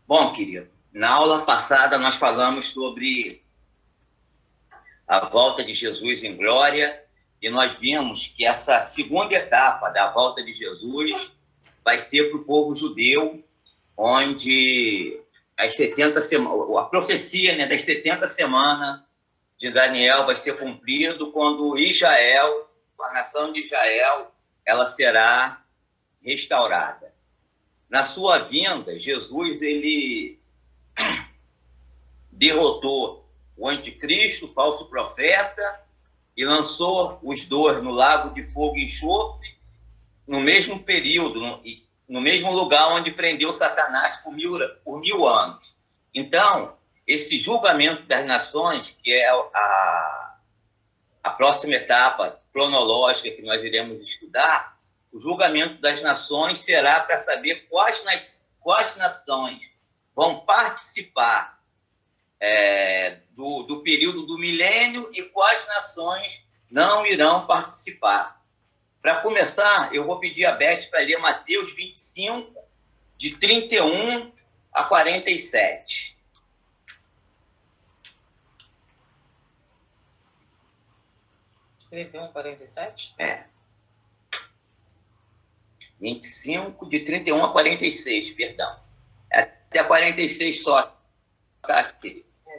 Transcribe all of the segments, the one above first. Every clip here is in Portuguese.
Bom, querido, na aula passada nós falamos sobre a volta de Jesus em glória e nós vimos que essa segunda etapa da volta de Jesus vai ser para o povo judeu, onde as 70 semanas, a profecia, né, das 70 semanas de Daniel vai ser cumprido quando Israel, a nação de Israel, ela será restaurada. Na sua vinda, Jesus ele derrotou o anticristo, o falso profeta, e lançou os dois no lago de fogo e enxofre, no mesmo período, no mesmo lugar onde prendeu Satanás por mil anos. Então, esse julgamento das nações, que é a próxima etapa cronológica que nós iremos estudar, o julgamento das nações será para saber quais nações vão participar do período do milênio e quais nações não irão participar. Para começar, eu vou pedir a Beth para ler Mateus 25, de 31 a 47. A 47? 25, de 31 a 46, perdão. Até 46 só. Tá?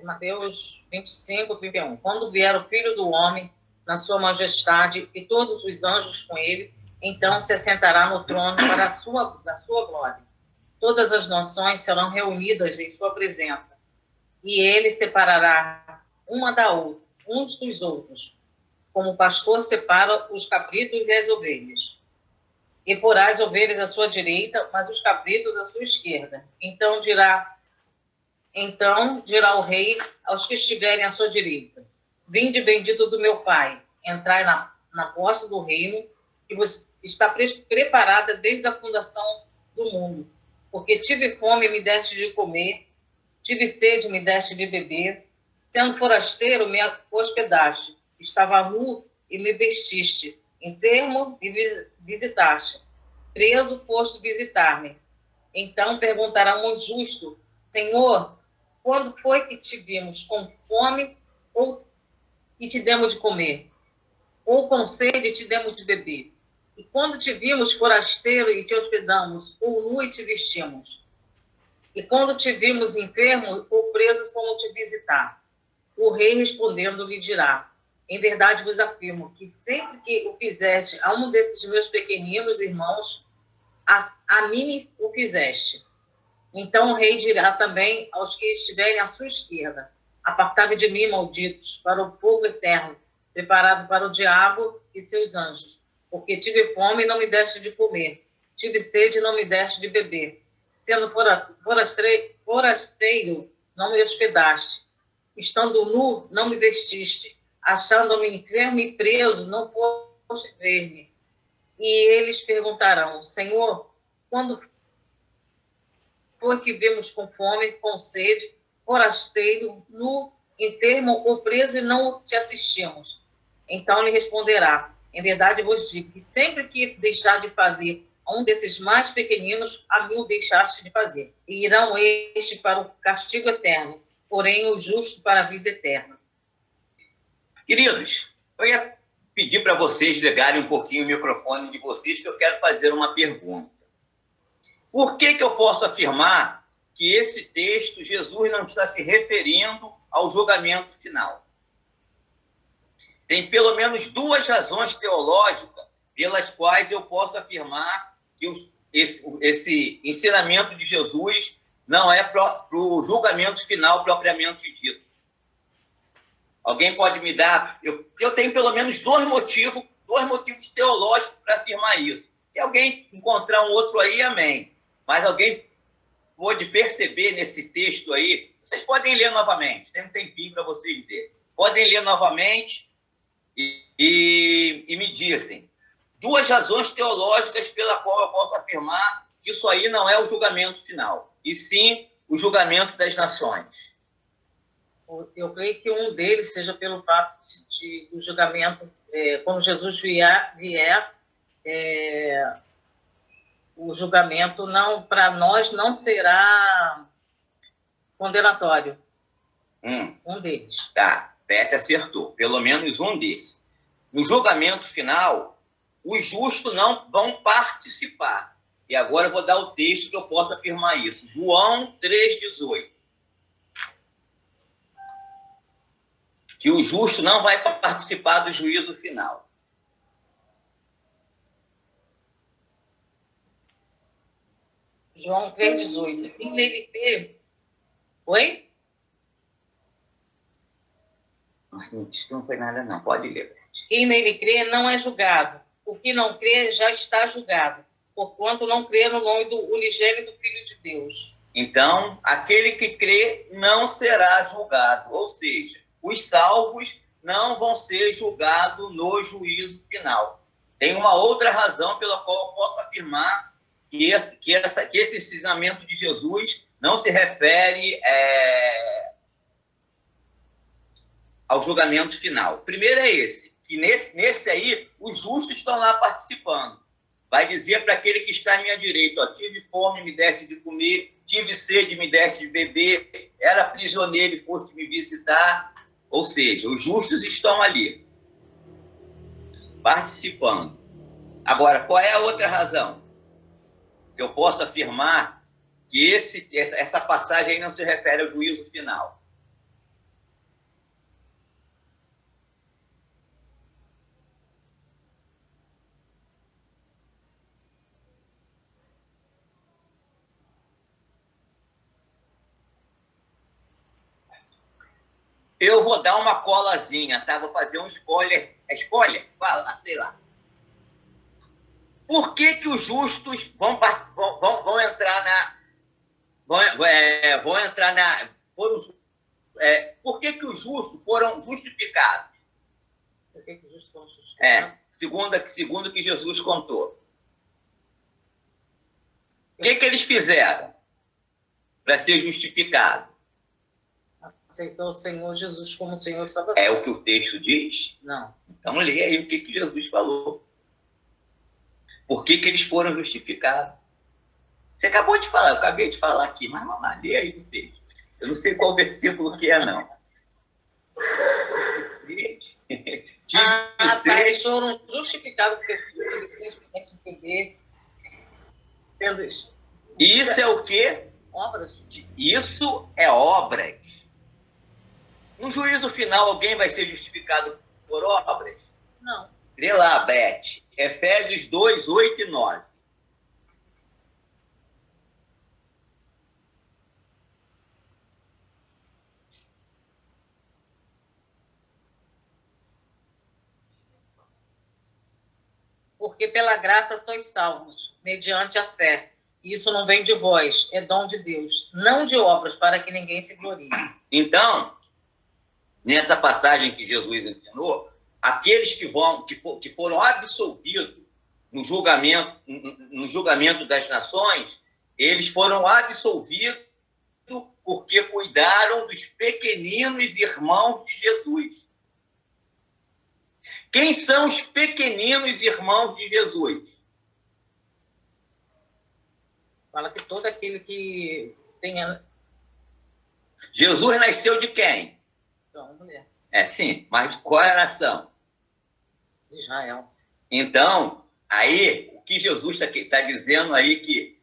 Mateus 25, 31. Quando vier o Filho do Homem, na sua majestade, e todos os anjos com ele, então se assentará no trono para da sua glória. Todas as nações serão reunidas em sua presença, e ele separará uma da outra, uns dos outros, como o pastor separa os cabritos e as ovelhas. E porá as ovelhas à sua direita, mas os cabritos à sua esquerda. Então dirá o rei aos que estiverem à sua direita: vinde bendito do meu Pai, entrai na posse do reino que vos está preparada desde a fundação do mundo. Porque tive fome e me deste de comer, tive sede e me deste de beber, sendo forasteiro me hospedaste, estava nu e me vestiste, enfermo e visitaste, preso foste visitar-me. Então perguntará um justo: Senhor, quando foi que te vimos com fome e te demos de comer? Ou com sede e te demos de beber? E quando te vimos forasteiro e te hospedamos, ou nu e te vestimos? E quando te vimos enfermo ou preso, como te visitar? O rei respondendo lhe dirá: em verdade vos afirmo que sempre que o fizeste a um desses meus pequeninos irmãos, a mim o fizeste. Então o rei dirá também aos que estiverem à sua esquerda: apartai-vos de mim, malditos, para o fogo eterno, preparado para o diabo e seus anjos. Porque tive fome e não me deste de comer, tive sede e não me deste de beber, sendo forasteiro, não me hospedaste, estando nu, não me vestiste, achando-me enfermo e preso, não foste ver-me. E eles perguntarão: Senhor, quando foi que vimos com fome, com sede, forasteiro, nu, enfermo ou preso e não te assistimos? Então lhe responderá: em verdade vos digo que sempre que deixar de fazer a um desses mais pequeninos, a mim o deixaste de fazer. E irão este para o castigo eterno, porém o justo para a vida eterna. Queridos, eu ia pedir para vocês ligarem um pouquinho o microfone de vocês, que eu quero fazer uma pergunta. Por que eu posso afirmar que esse texto, Jesus não está se referindo ao julgamento final? Tem pelo menos duas razões teológicas pelas quais eu posso afirmar que esse ensinamento de Jesus não é para o julgamento final propriamente dito. Alguém pode me dar? Eu tenho pelo menos dois motivos teológicos para afirmar isso. Se alguém encontrar um outro aí, amém. Mas alguém pode perceber nesse texto aí? Vocês podem ler novamente, tem um tempinho para vocês lerem. Podem ler novamente e me dizem duas razões teológicas pela qual eu posso afirmar que isso aí não é o julgamento final, e sim o julgamento das nações. Eu creio que um deles seja pelo fato do julgamento, quando Jesus vier, o julgamento não para nós não será Condenatório. Um. Um deles. Tá, Beth acertou. Pelo menos um desses. No julgamento final, os justos não vão participar. E agora eu vou dar o texto que eu posso afirmar isso. João 3,18. Que o justo não vai participar do juízo final. João 3,18. Quem nele crê... Oi? Isso não foi nada, não. Pode ler. Quem nele crê não é julgado. O que não crê já está julgado, porquanto não crê no nome do unigênito Filho de Deus. Então, aquele que crê não será julgado. Ou seja, os salvos não vão ser julgados no juízo final. Tem uma outra razão pela qual eu posso afirmar que esse ensinamento de Jesus não se refere ao julgamento final. Primeiro é esse, que nesse aí, os justos estão lá participando. Vai dizer para aquele que está à minha direita, ó, tive fome, me deste de comer, tive sede, me deste de beber, era prisioneiro e foste me visitar. Ou seja, os justos estão ali, participando. Agora, qual é a outra razão? Eu posso afirmar que essa passagem aí não se refere ao juízo final. Eu vou dar uma colazinha, tá? Vou fazer um spoiler. É spoiler? Fala, sei lá. Por que os justos vão entrar na... Vão entrar na... por que os justos foram justificados? Por que os justos foram justificados? Segundo o que Jesus contou. O que eles fizeram para ser justificados? Aceitou o Senhor Jesus como Senhor e Salvador. É o que o texto diz? Não. Então lê aí o que Jesus falou. Por que eles foram justificados? Você acabou de falar, eu acabei de falar aqui, mas vamos lá, lê aí o texto. Eu não sei qual versículo que é, não. Eles foram justificados porque eles beber, sendo isso. Isso é o quê? Obras. Isso é obras. No juízo final, alguém vai ser justificado por obras? Não. Lê lá, Beth. Efésios 2, 8 e 9. Porque pela graça sois salvos, mediante a fé. Isso não vem de vós, é dom de Deus, não de obras, para que ninguém se glorie. Então, nessa passagem que Jesus ensinou, aqueles que foram absolvidos no julgamento das nações, eles foram absolvidos porque cuidaram dos pequeninos irmãos de Jesus. Quem são os pequeninos irmãos de Jesus? Fala que todo aquele que tenha... Jesus nasceu de quem? Então, mulher. Sim, mas qual é a nação? De Israel. Então, aí, o que Jesus está dizendo aí que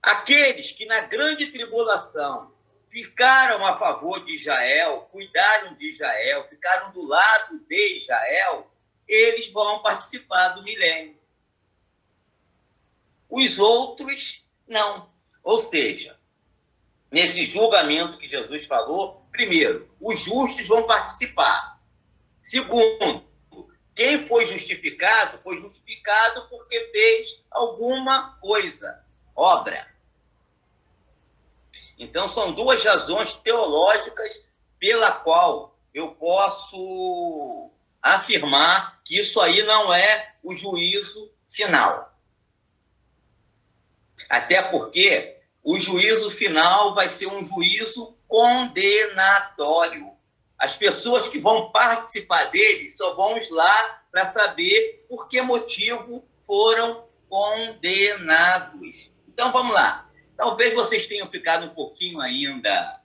aqueles que na grande tribulação ficaram a favor de Israel, cuidaram de Israel, ficaram do lado de Israel, eles vão participar do milênio. Os outros, não. Ou seja, nesse julgamento que Jesus falou, primeiro, os justos vão participar. Segundo, quem foi justificado porque fez alguma coisa, obra. Então, são duas razões teológicas pela qual eu posso afirmar que isso aí não é o juízo final. Até porque o juízo final vai ser um juízo condenatório. As pessoas que vão participar dele só vão lá para saber por que motivo foram condenados. Então, vamos lá. Talvez vocês tenham ficado um pouquinho ainda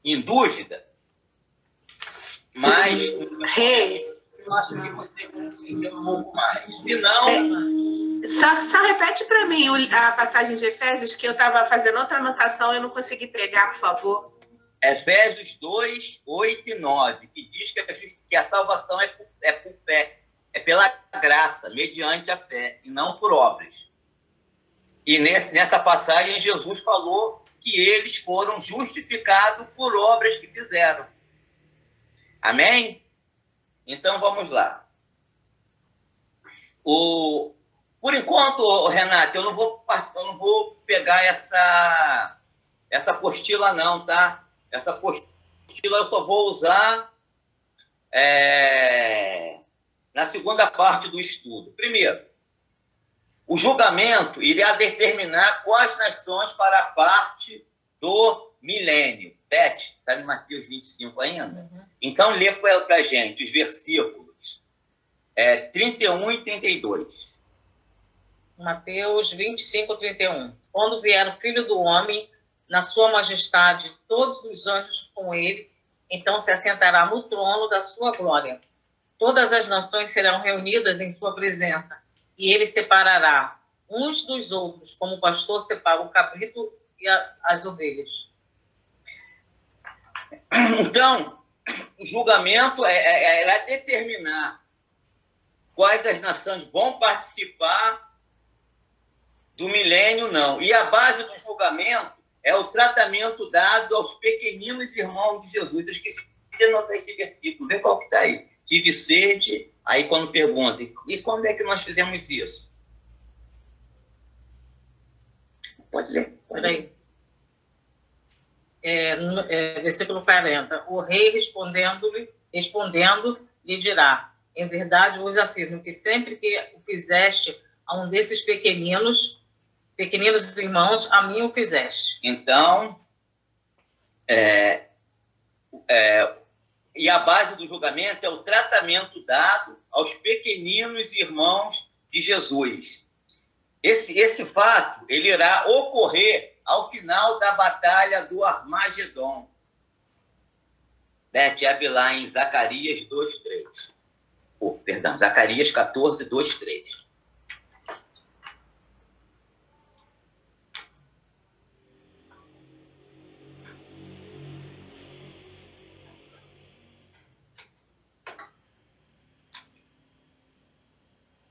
em dúvida, mas eu acho que você conseguiu um pouco mais. Se não... Só repete para mim a passagem de Efésios, que eu estava fazendo outra anotação e eu não consegui pegar, por favor. Efésios 2, 8 e 9, que diz que a salvação é por fé, é pela graça, mediante a fé, e não por obras. E nessa passagem, Jesus falou que eles foram justificados por obras que fizeram. Amém? Então, vamos lá. Por enquanto, Renato, eu não vou pegar essa apostila não, tá? Essa apostila eu só vou usar na segunda parte do estudo. Primeiro, o julgamento irá determinar quais nações fará parte do milênio. Beth, está em Mateus 25 ainda? Uhum. Então, lê para a gente os versículos 31 e 32. Mateus 25, 31. Quando vier o Filho do Homem, na sua majestade, todos os anjos com ele, então se assentará no trono da sua glória. Todas as nações serão reunidas em sua presença, e ele separará uns dos outros, como o pastor separa o cabrito e as ovelhas. Então, o julgamento irá determinar quais as nações vão participar do milênio, não. E a base do julgamento é o tratamento dado aos pequeninos irmãos de Jesus. Eu esqueci de anotar esse versículo. Vê qual que está aí. Tive sede, aí quando pergunta, e quando é que nós fizemos isso? Pode ler. Peraí. Versículo 40. O rei respondendo, lhe dirá: em verdade vos afirmo que sempre que o fizeste a um desses pequeninos irmãos, a mim o fizeste. Então, e a base do julgamento é o tratamento dado aos pequeninos irmãos de Jesus. Esse fato, ele irá ocorrer ao final da batalha do Armagedon. Beth, abre lá em Zacarias 2:3. Zacarias 14, 2:3.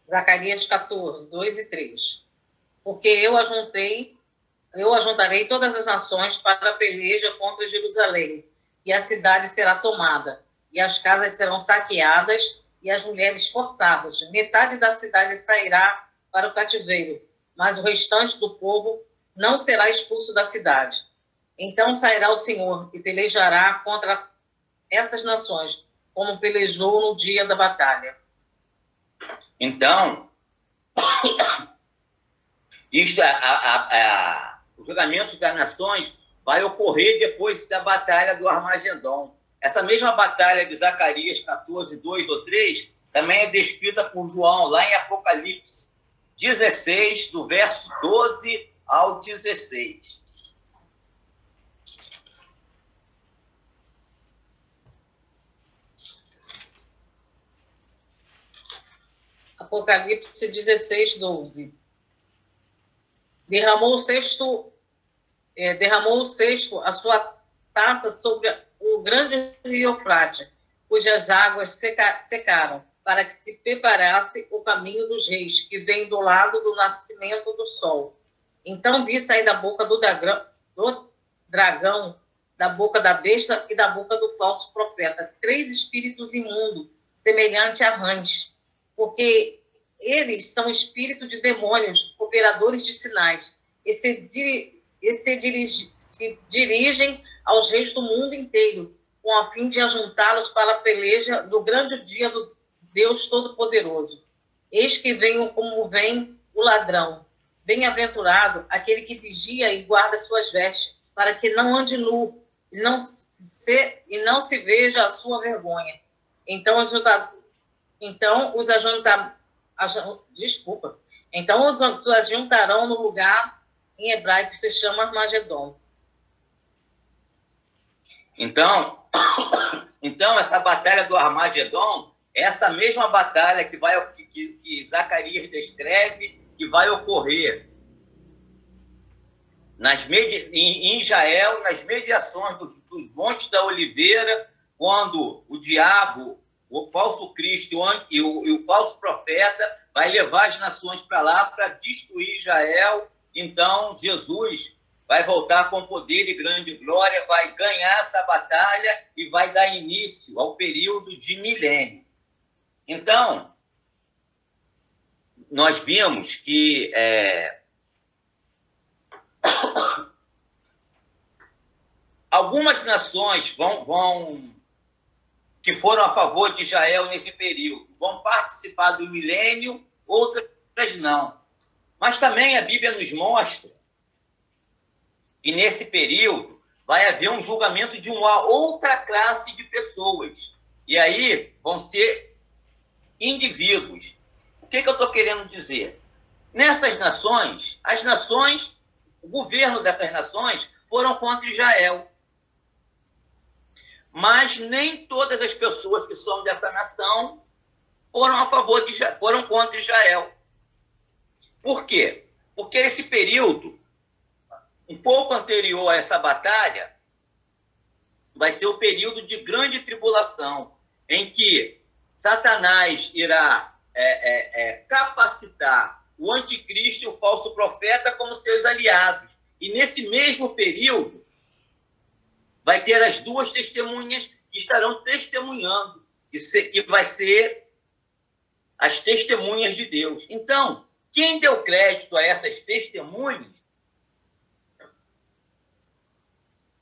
Zacarias 14, 2 e 3. Porque eu ajuntarei todas as nações para a peleja contra Jerusalém, e a cidade será tomada, e as casas serão saqueadas, e as mulheres forçadas. Metade da cidade sairá para o cativeiro, mas o restante do povo não será expulso da cidade. Então sairá o Senhor e pelejará contra essas nações, como pelejou no dia da batalha. Então, o julgamento das nações vai ocorrer depois da batalha do Armagedon. Essa mesma batalha de Zacarias 14, 2 ou 3, também é descrita por João, lá em Apocalipse 16, do verso 12 ao 16. Apocalipse 16, 12. Derramou o sexto a sua taça sobre o grande rio Eufrates, cujas águas secaram, para que se preparasse o caminho dos reis, que vem do lado do nascimento do sol. Então vi sair da boca do dragão, da boca da besta e da boca do falso profeta 3 espíritos imundos, semelhante a rãs, porque eles são espíritos de demônios, operadores de sinais, e se dirigem aos reis do mundo inteiro, com a fim de ajuntá-los para a peleja do grande dia do Deus Todo-Poderoso. Eis que venho como vem o ladrão. Bem-aventurado aquele que vigia e guarda suas vestes, para que não ande nu e não se veja a sua vergonha. Então os ajuntarão no lugar em hebraico se chama Armagedon. Então, essa batalha do Armagedon é essa mesma batalha que Zacarias descreve que vai ocorrer em Israel, nas mediações dos Montes da Oliveira, quando o diabo, o falso Cristo e o falso profeta vai levar as nações para lá para destruir Israel. Então, Jesus vai voltar com poder e grande glória, vai ganhar essa batalha e vai dar início ao período de milênio. Então, nós vimos que algumas nações que foram a favor de Israel nesse período vão participar do milênio, outras não. Mas também a Bíblia nos mostra que nesse período vai haver um julgamento de uma outra classe de pessoas. E aí vão ser indivíduos. O que eu estou querendo dizer? Nessas nações, o governo dessas nações foram contra Israel. Mas nem todas as pessoas que são dessa nação foram contra Israel. Por quê? Porque esse período, um pouco anterior a essa batalha, vai ser o período de grande tribulação, em que Satanás irá capacitar o anticristo e o falso profeta como seus aliados. E nesse mesmo período, vai ter as duas testemunhas que estarão testemunhando, que vai ser as testemunhas de Deus. Então, quem deu crédito a essas testemunhas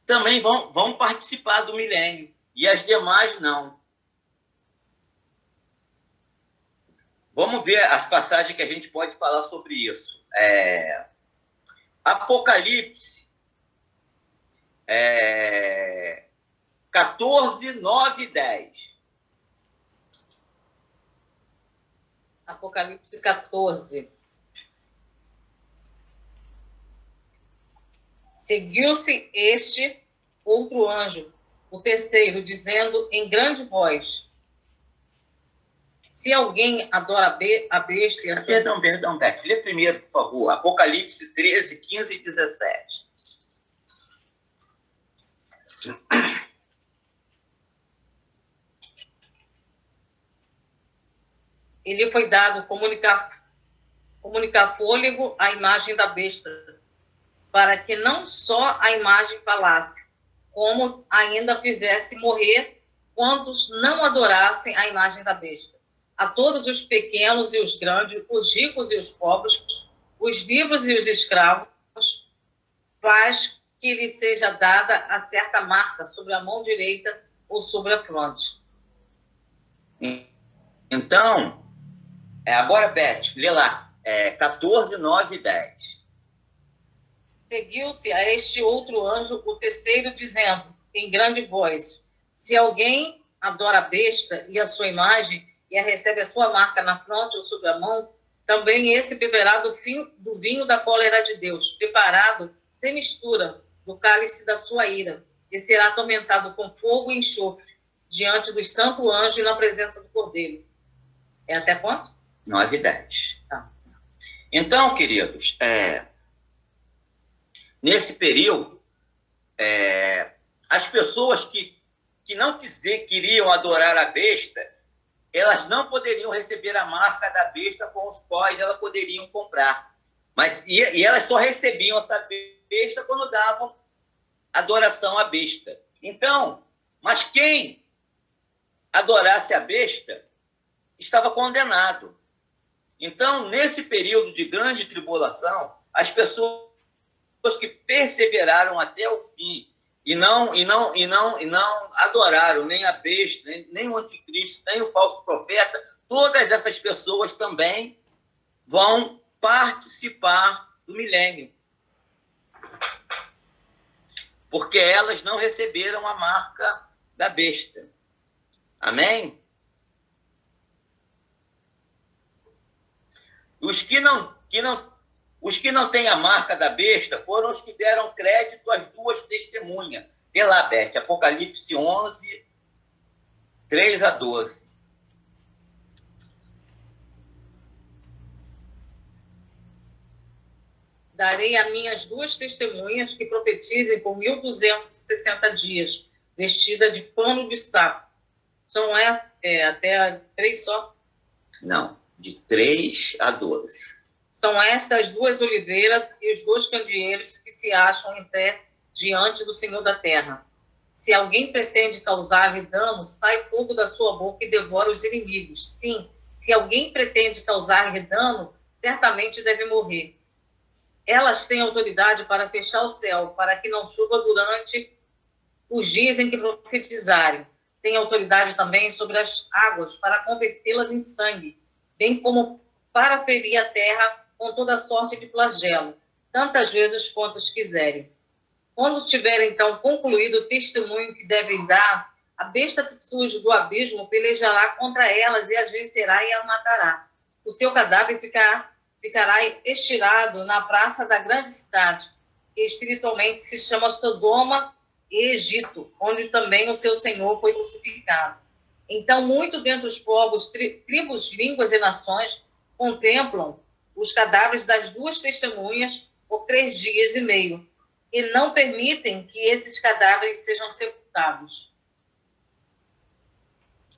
também vão participar do milênio, e as demais não. Vamos ver as passagens que a gente pode falar sobre isso. Apocalipse 14, 9 e 10. Apocalipse 14. Seguiu-se este outro anjo, o terceiro, dizendo em grande voz: se alguém adora a besta e a sua... Perdão, Beth. Lê primeiro, por favor. Apocalipse 13, 15 e 17. Ele foi dado comunicar fôlego à imagem da besta, para que não só a imagem falasse, como ainda fizesse morrer quantos não adorassem a imagem da besta. A todos os pequenos e os grandes, os ricos e os pobres, os livres e os escravos, faz que lhe seja dada a certa marca sobre a mão direita ou sobre a fronte. Então, agora, Beth, lê lá. 14, 9 e 10. Seguiu-se a este outro anjo o terceiro, dizendo em grande voz: se alguém adora a besta e a sua imagem, e recebe a sua marca na fronte ou sobre a mão, também esse beberá do vinho da cólera de Deus, preparado sem mistura do cálice da sua ira, e será atormentado com fogo e enxofre diante dos santos anjos e na presença do Cordeiro. É até quanto? 9 e 10. Tá. Então, queridos, nesse período, as pessoas que não queriam adorar a besta, elas não poderiam receber a marca da besta com os quais elas poderiam comprar. E elas só recebiam essa besta quando davam adoração à besta. Então, mas quem adorasse a besta estava condenado. Então, nesse período de grande tribulação, as pessoas que perseveraram até o fim e não adoraram nem a besta, nem o anticristo, nem o falso profeta, todas essas pessoas também vão participar do milênio. Porque elas não receberam a marca da besta. Amém? Os que não Os que não têm a marca da besta foram os que deram crédito às duas testemunhas. Vê lá, Beth, Apocalipse 11, 3 a 12. Darei a minhas duas testemunhas que profetizem por 1260 dias, vestida de pano de saco. São até 3 só? Não, de 3 a 12. São estas duas oliveiras e os dois candeeiros que se acham em pé diante do Senhor da terra. Se alguém pretende causar-lhe dano, sai fogo da sua boca e devora os inimigos. Sim, se alguém pretende causar-lhe dano, certamente deve morrer. Elas têm autoridade para fechar o céu, para que não chova durante os dias em que profetizarem. Têm autoridade também sobre as águas, para convertê-las em sangue, bem como para ferir a terra com toda sorte de flagelo, tantas vezes quantas quiserem. Quando tiverem, então, concluído o testemunho que devem dar, a besta que surge do abismo pelejará contra elas e as vencerá e as matará. O seu cadáver ficará estirado na praça da grande cidade, que espiritualmente se chama Sodoma e Egito, onde também o seu Senhor foi crucificado. Então, muito dentre os povos, tribos, línguas e nações contemplam os cadáveres das duas testemunhas por 3 dias e meio, e não permitem que esses cadáveres sejam sepultados.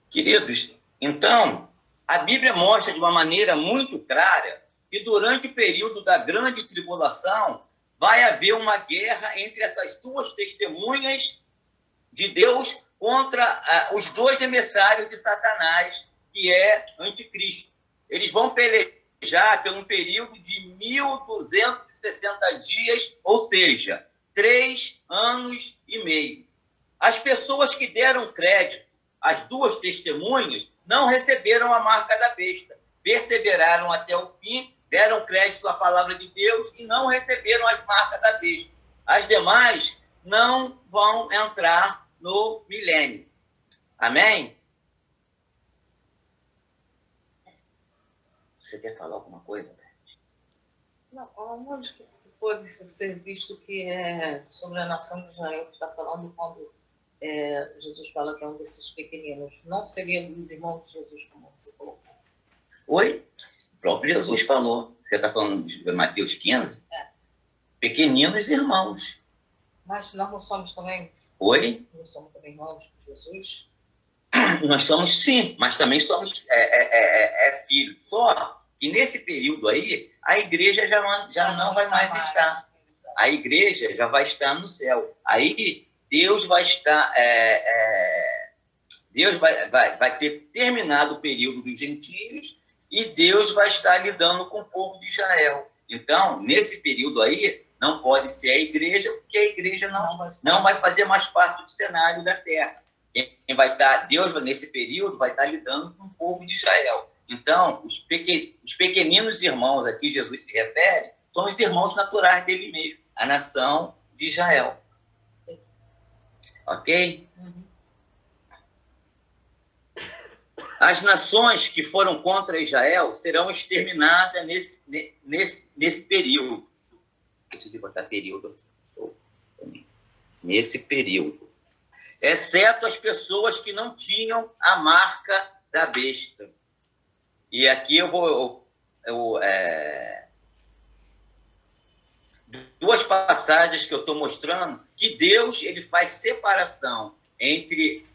Queridos, então, a Bíblia mostra de uma maneira muito clara que durante o período da grande tribulação vai haver uma guerra entre essas duas testemunhas de Deus contra os dois emissários de Satanás, que é Anticristo. Eles vão pelejar por um período de 1260 dias, ou seja, 3 anos e meio. As pessoas que deram crédito às duas testemunhas não receberam a marca da besta, perseveraram até o fim, deram crédito à palavra de Deus e não receberam as marcas da besta. As demais não vão entrar no milênio. Amém? Você quer falar alguma coisa, Beth? Não, onde que pode ser visto que é sobre a nação de Israel que está falando quando Jesus fala que é um desses pequeninos? Não seria dos irmãos de Jesus, como você colocou? Oi? O próprio Jesus falou. Você está falando de Mateus 15? Pequeninos irmãos. Mas nós não somos também? Oi? Nós somos também irmãos de Jesus? Nós somos, sim, mas também somos filhos. Só que nesse período aí, a igreja já não vai mais estar. A igreja já vai estar no céu. Aí Deus vai estar... Deus vai ter terminado o período dos gentios e Deus vai estar lidando com o povo de Israel. Então, nesse período aí, não pode ser a igreja, porque a igreja não vai fazer mais parte do cenário da terra. Quem vai estar, Deus, nesse período, vai estar lidando com o povo de Israel. Então, os pequeninos irmãos a que Jesus se refere são os irmãos naturais dele mesmo, a nação de Israel. Ok? Uhum. As nações que foram contra Israel serão exterminadas nesse período. Preciso botar período. Nesse período. Exceto as pessoas que não tinham a marca da besta. E aqui eu vou... duas passagens que eu estou mostrando que Deus ele faz separação entre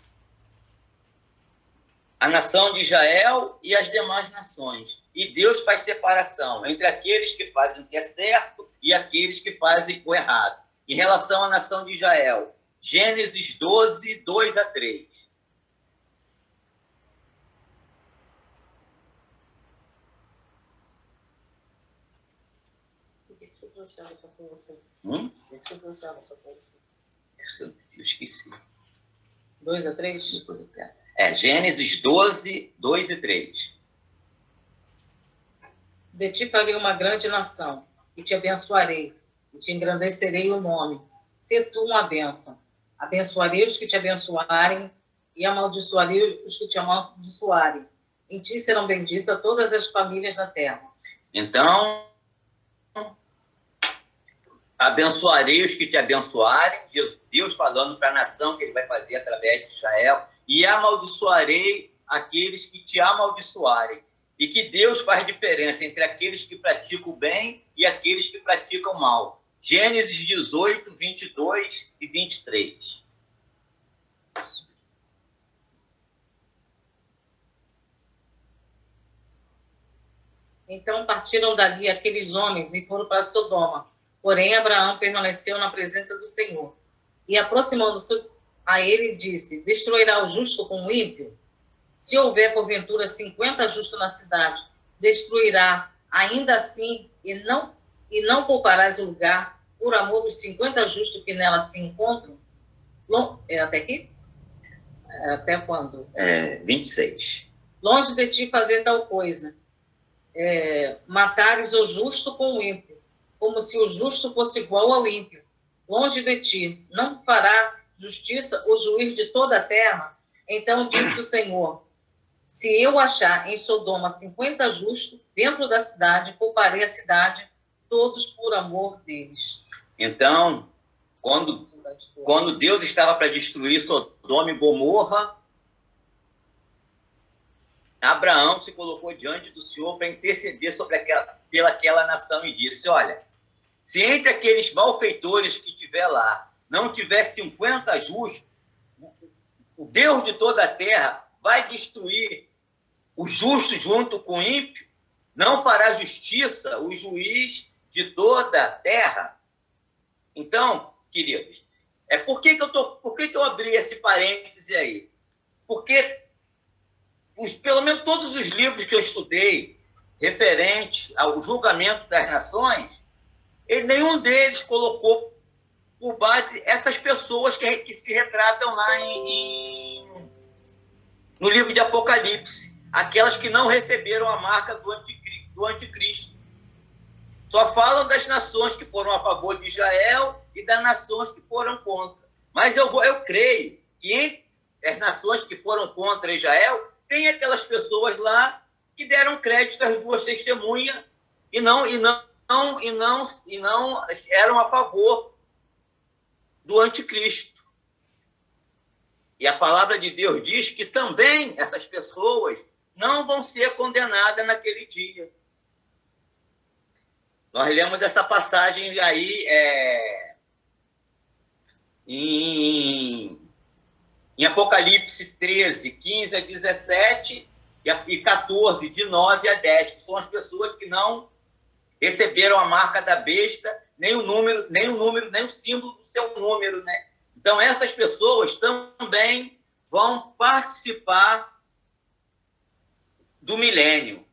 a nação de Israel e as demais nações. E Deus faz separação entre aqueles que fazem o que é certo e aqueles que fazem o errado. Em relação à nação de Israel, Gênesis 12, 2 a 3. O que você trouxe essa força? O que você trouxe essa força? Eu esqueci. 2 a 3? Depois eu quero. Gênesis 12, 2 e 3. De ti farei uma grande nação, e te abençoarei, e te engrandecerei o nome. Sê tu uma bênção. Abençoarei os que te abençoarem, e amaldiçoarei os que te amaldiçoarem. Em ti serão benditas todas as famílias da terra. Então, abençoarei os que te abençoarem, Deus falando para a nação que ele vai fazer através de Israel, e amaldiçoarei aqueles que te amaldiçoarem. E que Deus faz diferença entre aqueles que praticam o bem e aqueles que praticam o mal. Gênesis 18, 22 e 23. Então partiram dali aqueles homens e foram para Sodoma. Porém, Abraão permaneceu na presença do Senhor. E aproximando-se a ele, disse: destruirá o justo com o ímpio? Se houver, porventura, 50 justos na cidade, destruirá ainda assim e não pouparás o lugar por amor dos 50 justos que nela se encontram? Até aqui? Até quando? 26. Longe de ti fazer tal coisa. Matares o justo com o ímpio, como se o justo fosse igual ao ímpio. Longe de ti, não fará justiça o juiz de toda a terra? Então disse o Senhor: se eu achar em Sodoma 50 justos dentro da cidade, pouparei a cidade, todos por amor deles. Então, quando Deus estava para destruir Sodoma e Gomorra, Abraão se colocou diante do Senhor para interceder pelaquela nação e disse: olha, se entre aqueles malfeitores que tiver lá não tiver 50 justos, o Deus de toda a terra vai destruir o justo junto com o ímpio? Não fará justiça o juiz de toda a terra? Então, queridos, por que eu abri esse parêntese aí? Porque pelo menos todos os livros que eu estudei referentes ao julgamento das nações, nenhum deles colocou por base essas pessoas que se retratam lá no livro de Apocalipse, aquelas que não receberam a marca do anticristo. Só falam das nações que foram a favor de Israel e das nações que foram contra. Mas eu creio que entre as nações que foram contra Israel, tem aquelas pessoas lá que deram crédito às duas testemunhas e não eram a favor do anticristo. E a palavra de Deus diz que também essas pessoas não vão ser condenadas naquele dia. Nós lemos essa passagem aí em Apocalipse 13, 15 a 17 e 14, de 9 a 10, que são as pessoas que não receberam a marca da besta, nem o símbolo do seu número, né? Então, essas pessoas também vão participar do milênio.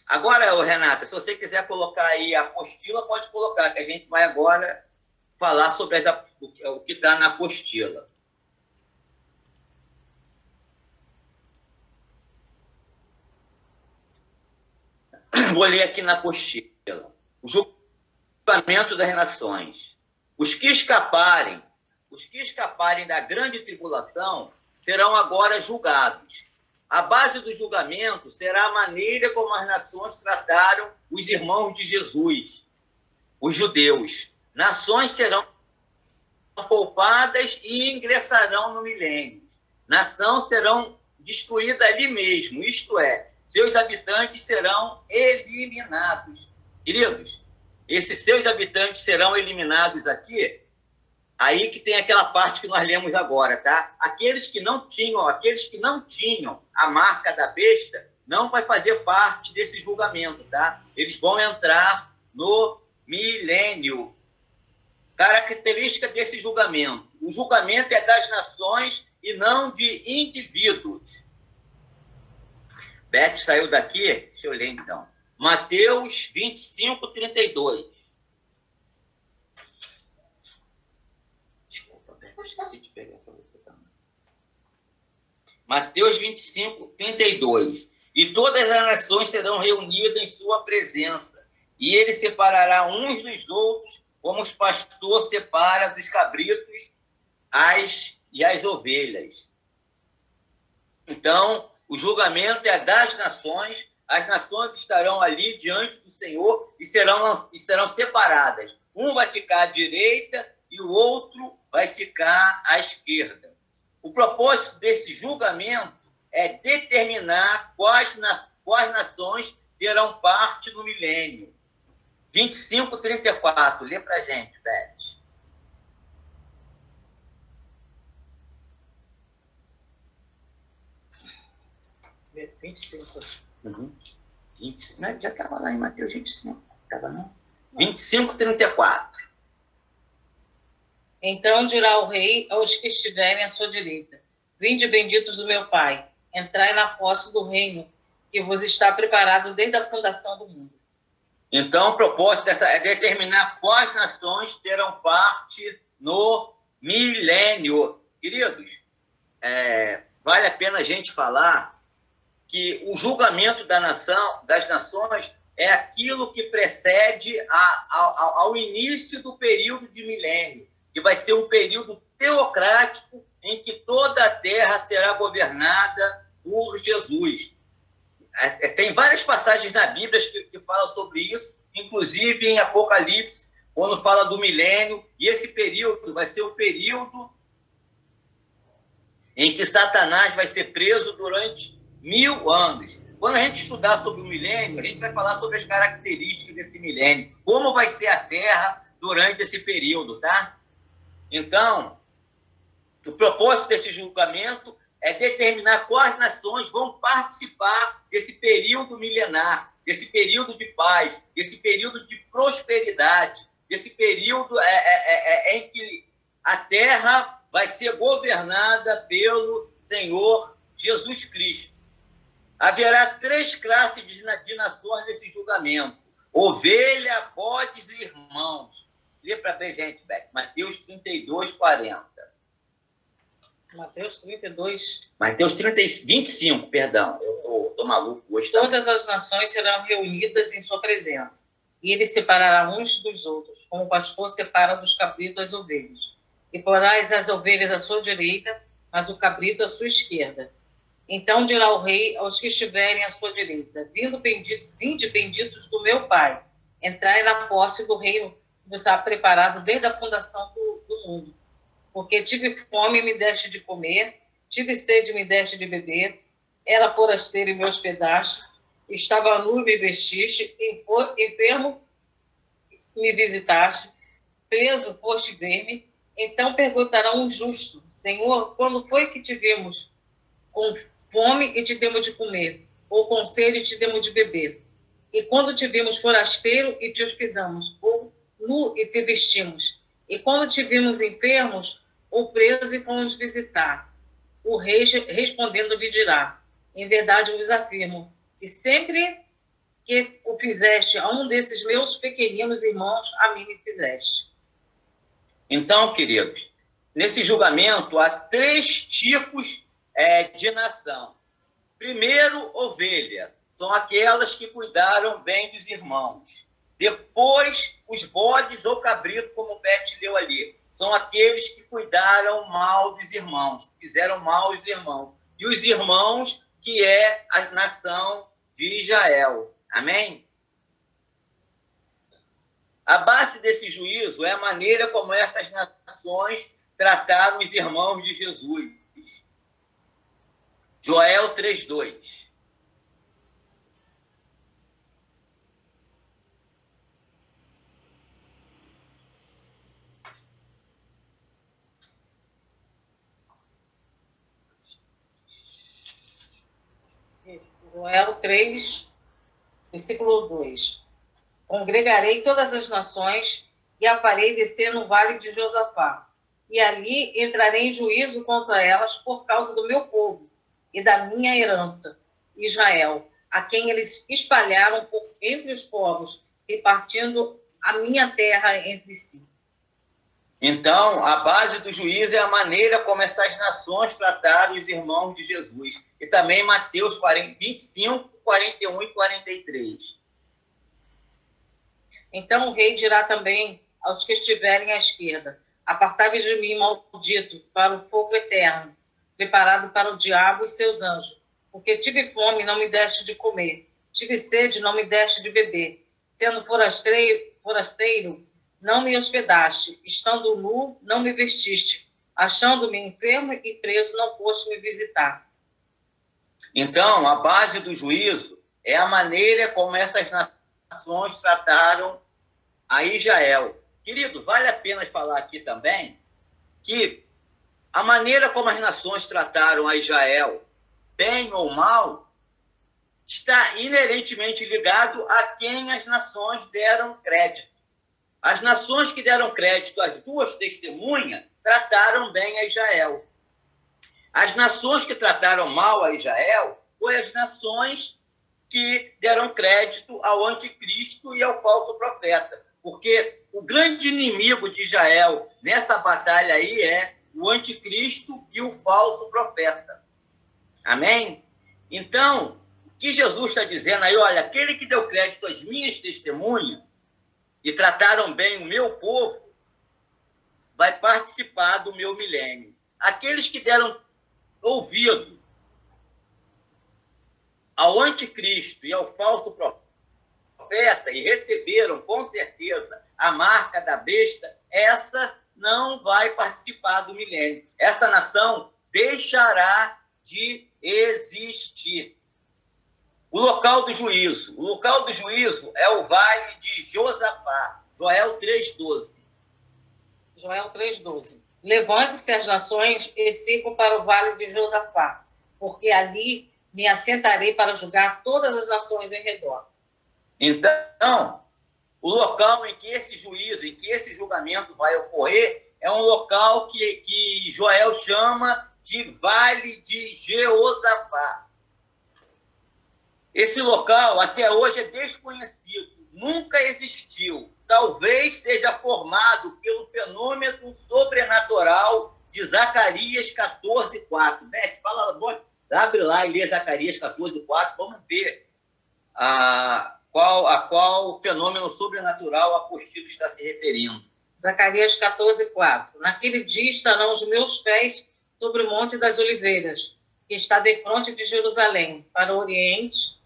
Agora, Renata, se você quiser colocar aí a apostila, pode colocar, que a gente vai agora falar sobre o que está na apostila. Vou ler aqui na apostila. O julgamento das nações. Os que escaparem da grande tribulação serão agora julgados. A base do julgamento será a maneira como as nações trataram os irmãos de Jesus, os judeus. Nações serão poupadas e ingressarão no milênio. Nações serão destruídas ali mesmo, isto é, seus habitantes serão eliminados. Queridos, esses seus habitantes serão eliminados aqui, aí que tem aquela parte que nós lemos agora, tá? Aqueles que não tinham a marca da besta, não vai fazer parte desse julgamento, tá? Eles vão entrar no milênio. Característica desse julgamento: o julgamento é das nações e não de indivíduos. Beth saiu daqui, deixa eu ler então. Mateus 25, 32. Desculpa, Beth, esqueci de pegar para você também. Mateus 25, 32. E todas as nações serão reunidas em sua presença, e ele separará uns dos outros, como os pastores separam dos cabritos e as ovelhas. Então, o julgamento é das nações, as nações estarão ali diante do Senhor e serão separadas. Um vai ficar à direita e o outro vai ficar à esquerda. O propósito desse julgamento é determinar quais nações terão parte no milênio. 25:34. Lê para a gente, Beth. 25. Uhum. 25. Não, já estava lá em Mateus 25. Estava não? 25:34. Então dirá o rei aos que estiverem à sua direita: Vinde, benditos do meu Pai, entrai na posse do reino que vos está preparado desde a fundação do mundo. Então, o propósito é determinar quais nações terão parte no milênio. Queridos, vale a pena a gente falar que o julgamento das nações é aquilo que precede ao início do período de milênio, que vai ser um período teocrático em que toda a terra será governada por Jesus. Tem várias passagens na Bíblia que falam sobre isso, inclusive em Apocalipse, quando fala do milênio, e esse período vai ser o período em que Satanás vai ser preso durante 1000 anos. Quando a gente estudar sobre o milênio, a gente vai falar sobre as características desse milênio, como vai ser a Terra durante esse período, tá? Então, o propósito desse julgamento é determinar quais nações vão participar desse período milenar, desse período de paz, desse período de prosperidade, desse período em que a terra vai ser governada pelo Senhor Jesus Cristo. Haverá 3 classes de nações nesse julgamento: ovelha, bodes e irmãos. Lê para ver, gente, Beck. Mateus 32:40. Mateus 32. Mateus 25, perdão. Eu tô maluco hoje. Todas as nações serão reunidas em sua presença, e ele separará uns dos outros, como o pastor separa dos cabritos as ovelhas. E porás as ovelhas à sua direita, mas o cabrito à sua esquerda. Então dirá o rei aos que estiverem à sua direita: Vinde, benditos do meu Pai, entrai na posse do reino que vos está preparado desde a fundação do mundo. Porque tive fome e me deste de comer, tive sede e me deste de beber, era forasteiro e me hospedaste, estava nu e me vestiste, enfermo me visitaste, preso foste ver-me. Então perguntarão um justo: Senhor, quando foi que te vimos com fome e te demos de comer, ou com sede e te demos de beber? E quando te vimos forasteiro e te hospedamos, ou nu e te vestimos? E quando te vimos enfermos ou presos e fomos visitar? O rei respondendo lhe dirá: Em verdade vos afirmo que sempre que o fizeste a um desses meus pequeninos irmãos, a mim me fizeste. Então, queridos, nesse julgamento há 3 tipos de nação. Primeiro, ovelha. São aquelas que cuidaram bem dos irmãos. Depois, os bodes ou cabrito, como o Beth leu ali. São aqueles que cuidaram mal dos irmãos, fizeram mal aos irmãos. E os irmãos, que é a nação de Israel. Amém? A base desse juízo é a maneira como essas nações trataram os irmãos de Jesus. Joel 3:2. Joel 3, versículo 2. Congregarei todas as nações e a farei descer no vale de Josafá. E ali entrarei em juízo contra elas por causa do meu povo e da minha herança, Israel, a quem eles espalharam entre os povos, repartindo a minha terra entre si. Então, a base do juízo é a maneira como essas nações trataram os irmãos de Jesus. E também Mateus 25, 41 e 43. Então o rei dirá também aos que estiverem à esquerda: Apartai-vos de mim, maldito, para o fogo eterno, preparado para o diabo e seus anjos. Porque tive fome e não me deste de comer, tive sede e não me deste de beber, sendo forasteiro, não me hospedaste. Estando nu, não me vestiste. Achando-me enfermo e preso, não foste me visitar. Então, a base do juízo é a maneira como essas nações trataram a Israel. Querido, vale a pena falar aqui também que a maneira como as nações trataram a Israel, bem ou mal, está inerentemente ligado a quem as nações deram crédito. As nações que deram crédito às duas testemunhas trataram bem a Israel. As nações que trataram mal a Israel foram as nações que deram crédito ao anticristo e ao falso profeta. Porque o grande inimigo de Israel nessa batalha aí é o anticristo e o falso profeta. Amém? Então, o que Jesus está dizendo aí, olha, aquele que deu crédito às minhas testemunhas e trataram bem o meu povo, vai participar do meu milênio. Aqueles que deram ouvido ao anticristo e ao falso profeta e receberam, com certeza, a marca da besta, essa não vai participar do milênio. Essa nação deixará de existir. O local do juízo. O local do juízo é o vale de Josafá. Joel 3,12. Joel 3,12. Levante-se as nações e sigam para o vale de Josafá, porque ali me assentarei para julgar todas as nações em redor. Então, o local em que esse juízo, em que esse julgamento vai ocorrer, é um local que Joel chama de Vale de Jeosafá. Esse local até hoje é desconhecido, nunca existiu. Talvez seja formado pelo fenômeno sobrenatural de Zacarias 14,4. Beth, fala, abre lá e lê Zacarias 14,4, vamos ver a qual fenômeno sobrenatural o apóstolo está se referindo. Zacarias 14,4. Naquele dia estarão os meus pés sobre o Monte das Oliveiras, que está defronte de Jerusalém, para o Oriente,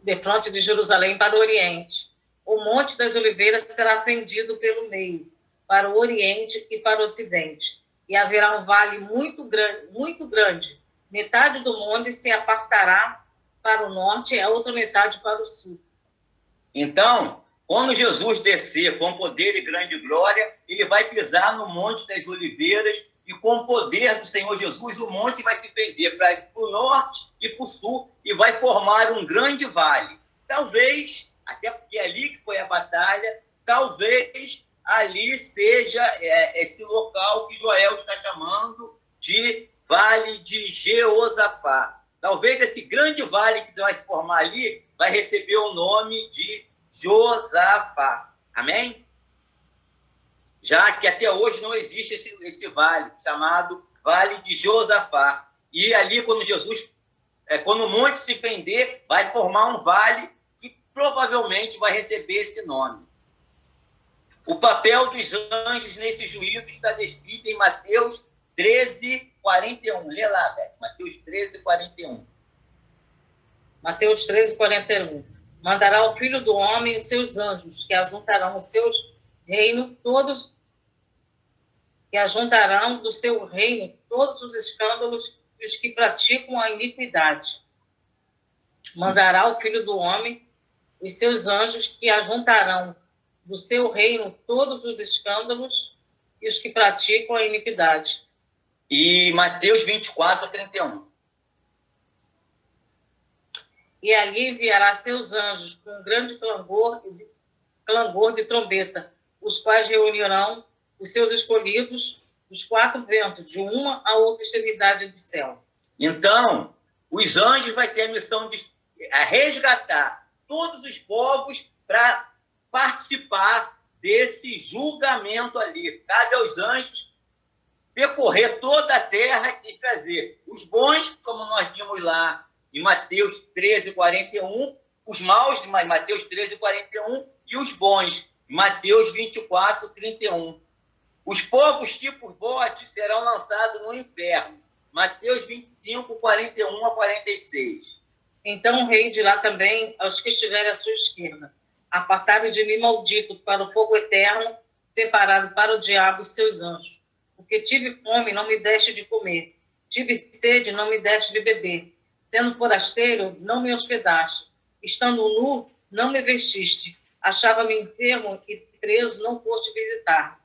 defronte de Jerusalém para o Oriente. O Monte das Oliveiras será fendido pelo meio, para o Oriente e para o Ocidente. E haverá um vale muito grande. Metade do monte se apartará para o norte e a outra metade para o sul. Então, quando Jesus descer com poder e grande glória, ele vai pisar no Monte das Oliveiras e com o poder do Senhor Jesus, o monte vai se fender para o norte e para o sul e vai formar um grande vale. Talvez, até porque é ali que foi a batalha, talvez ali seja esse local que Joel está chamando de Vale de Jeosafá. Talvez esse grande vale que vai se formar ali vai receber o nome de Josafá. Amém? Já que até hoje não existe esse vale, chamado Vale de Josafá. E ali, quando o monte se fender, vai formar um vale que provavelmente vai receber esse nome. O papel dos anjos nesse juízo está descrito em Mateus 13:41. Lê lá, Beth. Mateus 13:41. Mateus 13:41. Mandará o Filho do Homem e seus anjos, que ajuntarão os seus reinos todos, que ajuntarão do seu reino todos os escândalos e os que praticam a iniquidade. Mandará o Filho do Homem e seus anjos, que ajuntarão do seu reino todos os escândalos e os que praticam a iniquidade. E Mateus 24:31. E ali enviará seus anjos com um grande clangor de trombeta, os quais reunirão os seus escolhidos dos quatro ventos, de uma a outra extremidade do céu. Então, os anjos vão ter a missão de resgatar todos os povos para participar desse julgamento ali. Cabe aos anjos percorrer toda a terra e trazer os bons, como nós vimos lá em Mateus 13:41, os maus, de Mateus 13:41, e os bons, Mateus 24:31. Os povos tipo bote serão lançados no inferno, Mateus 25:41 a 46. Então o rei dirá também aos que estiverem à sua esquerda: Apartai-me de mim, maldito, para o fogo eterno, preparado para o diabo e seus anjos. Porque tive fome, não me deste de comer. Tive sede, não me deste de beber. Sendo forasteiro, não me hospedaste. Estando nu, não me vestiste. Achava-me enfermo e preso, não foste visitar.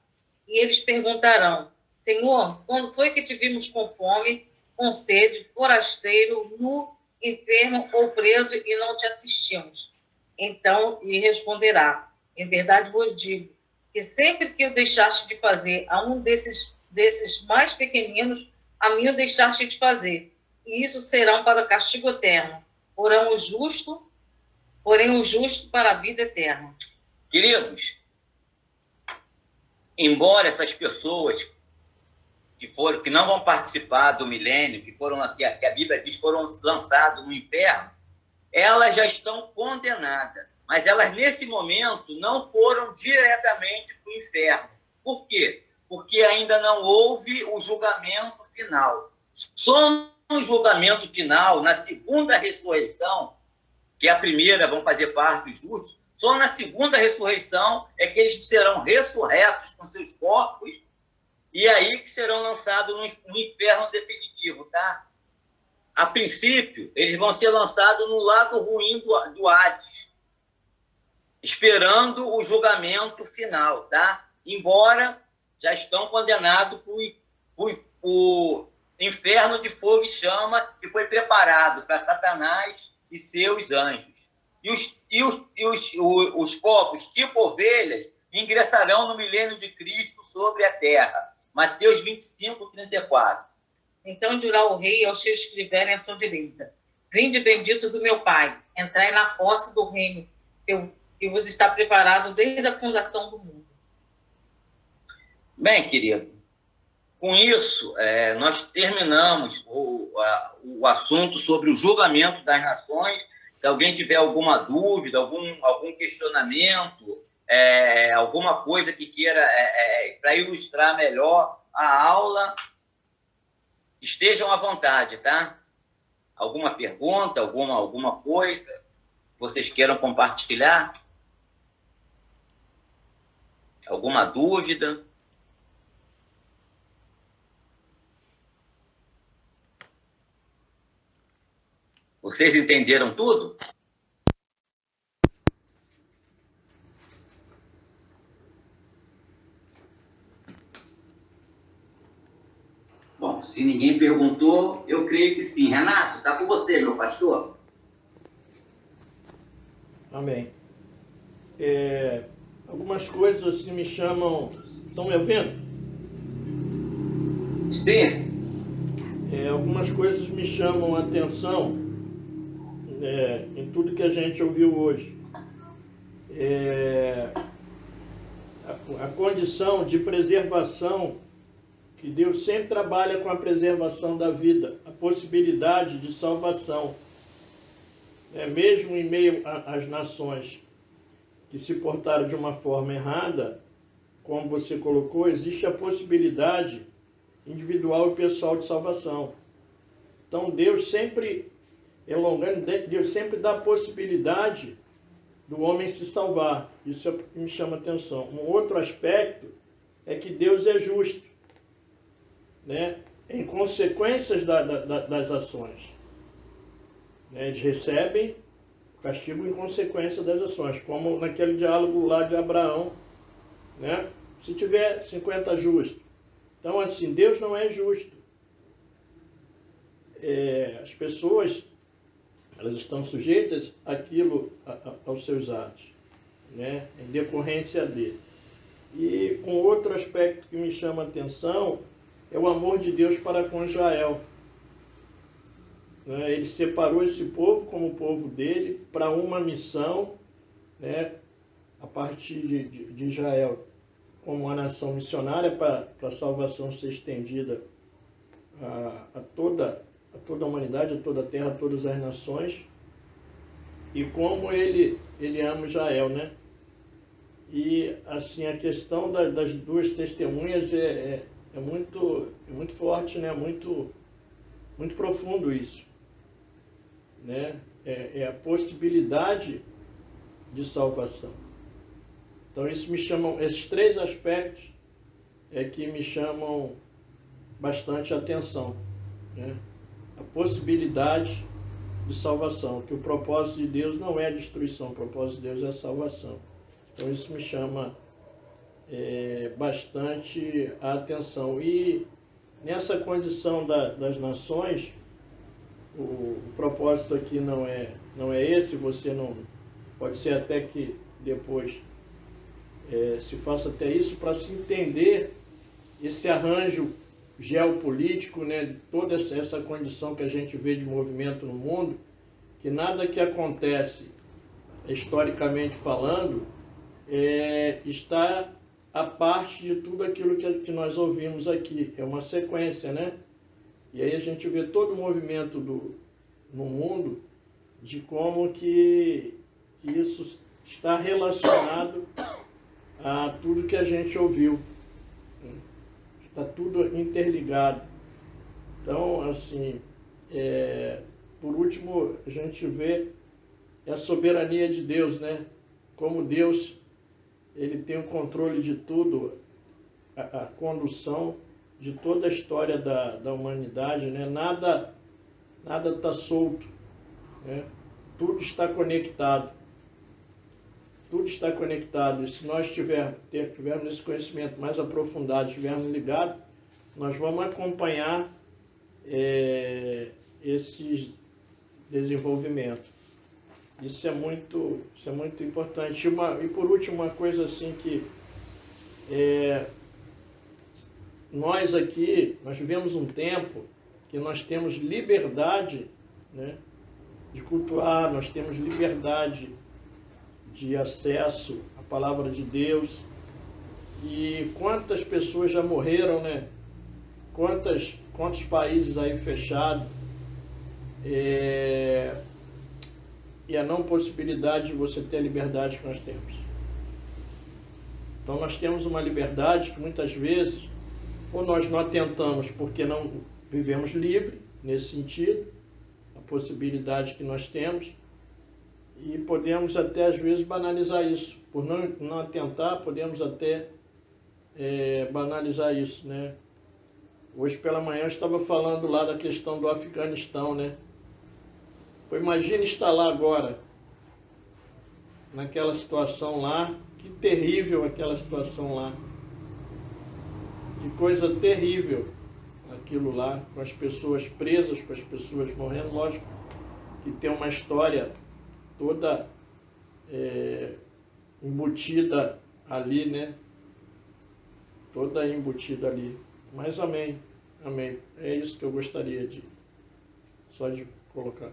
E eles perguntarão: Senhor, quando foi que te vimos com fome, com sede, forasteiro, nu, enfermo ou preso e não te assistimos? Então lhe responderá: em verdade vos digo, que sempre que o deixaste de fazer a um desses mais pequeninos, a mim o deixaste de fazer. E isso serão para o castigo eterno, porém o justo para a vida eterna. Queridos, embora essas pessoas que não vão participar do milênio, que a Bíblia diz foram lançados no inferno, elas já estão condenadas. Mas elas, nesse momento, não foram diretamente para o inferno. Por quê? Porque ainda não houve o julgamento final. Só no julgamento final, na segunda ressurreição, que a primeira vão fazer parte os justos, só na segunda ressurreição é que eles serão ressurretos com seus corpos e aí que serão lançados no inferno definitivo, tá? A princípio, eles vão ser lançados no lado ruim do Hades, esperando o julgamento final, tá? Embora já estão condenados por inferno de fogo e chama que foi preparado para Satanás e seus anjos. E os povos, tipo ovelhas, ingressarão no milênio de Cristo sobre a terra. Mateus 25, 34. Então dirá o rei aos que estiverem à sua direita: Vinde bendito do meu Pai, entrai na posse do reino que vos está preparado desde a fundação do mundo. Bem, querido, com isso, nós terminamos o assunto sobre o julgamento das nações. Se alguém tiver alguma dúvida, algum questionamento, alguma coisa que queira para ilustrar melhor a aula, estejam à vontade, tá? Alguma pergunta, alguma coisa que vocês queiram compartilhar? Alguma dúvida? Vocês entenderam tudo? Bom, se ninguém perguntou, eu creio que sim. Renato, está com você, meu pastor? Amém. Algumas coisas assim me chamam... Estão me ouvindo? Sim. Algumas coisas me chamam a atenção em tudo que a gente ouviu hoje. A condição de preservação, que Deus sempre trabalha com a preservação da vida, a possibilidade de salvação. Mesmo em meio às nações que se portaram de uma forma errada, como você colocou, existe a possibilidade individual e pessoal de salvação. Então Deus sempre, Deus sempre dá a possibilidade do homem se salvar. Isso é o que me chama a atenção. Um outro aspecto é que Deus é justo, em consequências das ações. Eles recebem castigo em consequência das ações, como naquele diálogo lá de Abraão, se tiver 50 justos. Então, assim, Deus não é justo. As pessoas, elas estão sujeitas aos seus atos, em decorrência dele. E um outro aspecto que me chama a atenção é o amor de Deus para com Israel. Ele separou esse povo como povo dele para uma missão, a partir de Israel, como uma nação missionária, para a salvação ser estendida a toda a humanidade, a toda a terra, a todas as nações, e como ele ama Israel, E assim, a questão das duas testemunhas é muito forte, muito profundo isso. É a possibilidade de salvação. Então isso me chamam, esses três aspectos é que me chamam bastante atenção, né? A possibilidade de salvação, que o propósito de Deus não é a destruição, o propósito de Deus é a salvação. Então isso me chama bastante a atenção. E nessa condição das nações, o propósito aqui não é esse, você não pode ser até que depois se faça até isso para se entender esse arranjo geopolítico, né, toda essa condição que a gente vê de movimento no mundo, que nada que acontece historicamente falando está a parte de tudo aquilo que nós ouvimos aqui. É uma sequência, né? E aí a gente vê todo o movimento no mundo de como que isso está relacionado a tudo que a gente ouviu. Está tudo interligado. Então, assim, por último, a gente vê a soberania de Deus, né? Como Deus, ele tem o controle de tudo, a condução de toda a história da humanidade, né? Nada está solto, né? Tudo está conectado. Tudo está conectado. E se nós tivermos esse conhecimento mais aprofundado, estivermos ligados, nós vamos acompanhar esses desenvolvimentos. Isso é muito importante. E por último, uma coisa assim que nós aqui, nós vivemos um tempo que nós temos liberdade, né, de cultuar, nós temos liberdade de acesso à palavra de Deus. E quantas pessoas já morreram, né? Quantos países aí fechados, e a não possibilidade de você ter a liberdade que nós temos. Então nós temos uma liberdade que muitas vezes, ou nós não atentamos porque não vivemos livre, nesse sentido, a possibilidade que nós temos, e podemos até às vezes banalizar isso. Por não atentar, podemos até banalizar isso, né? Hoje pela manhã eu estava falando lá da questão do Afeganistão, né? Pô, imagina estar lá agora, naquela situação lá, que terrível aquela situação lá. Que coisa terrível aquilo lá, com as pessoas presas, com as pessoas morrendo. Lógico que tem uma história toda embutida ali, né? Toda embutida ali. Mas amém, amém. É isso que eu gostaria de colocar.